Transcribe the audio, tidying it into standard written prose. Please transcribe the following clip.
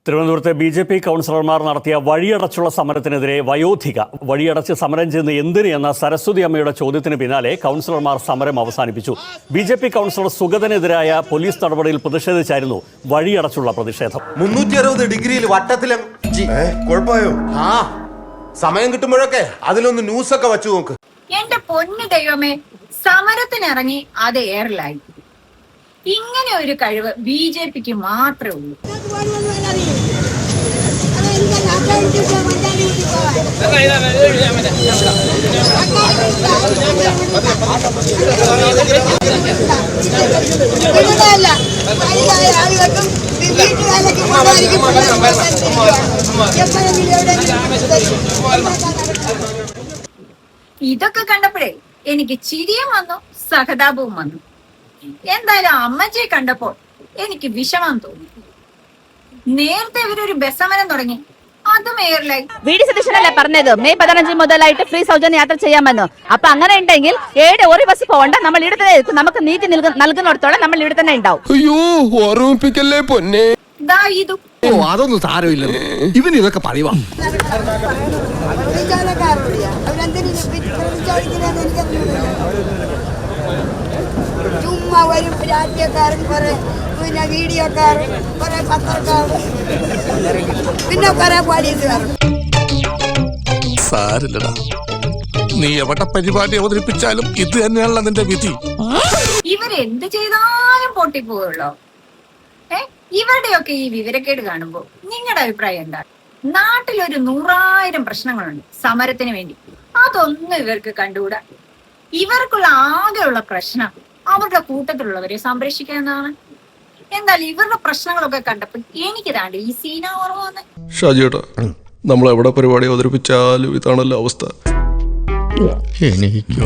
തിരുവനന്തപുരത്തെ ബി.ജെ.പി. കൗൺസിലർമാർ നടത്തിയ വഴിയടച്ചുള്ള സമരത്തിനെതിരെ വയോധിക വഴിയടച്ച് സമരം ചെയ്യുന്ന എന്തിന് എന്ന സരസ്വതി അമ്മയുടെ ചോദ്യത്തിന് പിന്നാലെ കൗൺസിലർമാർ സമരം അവസാനിപ്പിച്ചു. ബി.ജെ.പി. കൗൺസിലർ സുഗതനെതിരായ പോലീസ് നടപടിയിൽ പ്രതിഷേധിച്ചായിരുന്നു വഴിയടച്ചുള്ള പ്രതിഷേധം. 360 ഡിഗ്രിയിൽ വട്ടത്തിലും കുഴപ്പമായോ? ആ സമയം കിട്ടുമ്പോഴൊക്കെ അതിലൊന്ന് ന്യൂസൊക്കെ വെച്ചു നോക്ക്. എന്റെ പൊന്നു ദൈവമേ, സമരത്തിനിറങ്ങി അത് എയറിലായി. ഇങ്ങനെ ഒരു കഴിവ് ബി.ജെ.പിക്ക് മാത്രമേ ഉള്ളൂ. ഇതൊക്കെ കണ്ടപ്പോഴേ എനിക്ക് ചിരിയും വന്നു, സഹതാപവും വന്നു. എന്തായാലും അമ്മച്ചിയെ കണ്ടപ്പോൾ എനിക്ക് വിഷമം തോന്നി. നേരത്തെ ഇവരൊരു ബസ് സമരം തുടങ്ങി, അതും എയർലൈൻ. വി.ഡി. സതീശനല്ലേ പറഞ്ഞത് മെയ് 15 മുതലായിട്ട് ഫ്രീ സൗജന്യ യാത്ര ചെയ്യാമെന്ന്. അപ്പൊ അങ്ങനെ ഉണ്ടെങ്കിൽ ഒരു ബസ് പോകണ്ട, നമ്മൾ ഇവിടെ തന്നെ, നമുക്ക് നീതി നൽകുന്നിടത്തോളം നമ്മൾ ഇവിടെ തന്നെ ഉണ്ടാവും. അയ്യോ ഓർമ്മിപ്പിക്കല്ലേ പൊന്നെ. അതൊന്നും സാരമില്ല, ഇവന് ഇതൊക്കെ പറയുവാ. ചുമ്മാ വരും രാഷ്ട്രീയക്കാരൻ, കുറെ പിന്നെ വീഡിയോക്കാരൻ, കുറെ പത്രക്കാരൻ, പിന്നെ കുറെ പോലീസുകാരൻ. സാരില്ലടാ, നീ എവിടെ പരിപാടി അവതരിപ്പിച്ചാലും ഇത് തന്നെയാണല്ലോ നിന്റെ വിധി. ഇവരെന്ത് ചെയ്താലും പൊട്ടിപ്പോവുള്ളോ? ഇവരുടെയൊക്കെ ഈ വിവരക്കേട് കാണുമ്പോ നിങ്ങളുടെ അഭിപ്രായം എന്താണ്? നാട്ടിലൊരു 100,000 പ്രശ്നങ്ങളുണ്ട് സമരത്തിന് വേണ്ടി, അതൊന്നും ഇവർക്ക് കണ്ടുകൂടാ. ഇവർക്കുള്ള ആകെയുള്ള പ്രശ്നം അവരുടെ കൂട്ടത്തിലുള്ളവരെ സംരക്ഷിക്കുക എന്നതാണ്. എന്നാൽ ഇവരുടെ പ്രശ്നങ്ങളൊക്കെ കണ്ടപ്പോൾ എനിക്ക് താണ്ട് ഈ സീന ഓർമ്മ. ഷാജിയേട്ടാ, നമ്മൾ എവിടെ പരിപാടി അവതരിപ്പിച്ചാലും ഇതാണല്ലോ അവസ്ഥ. എനിക്ക്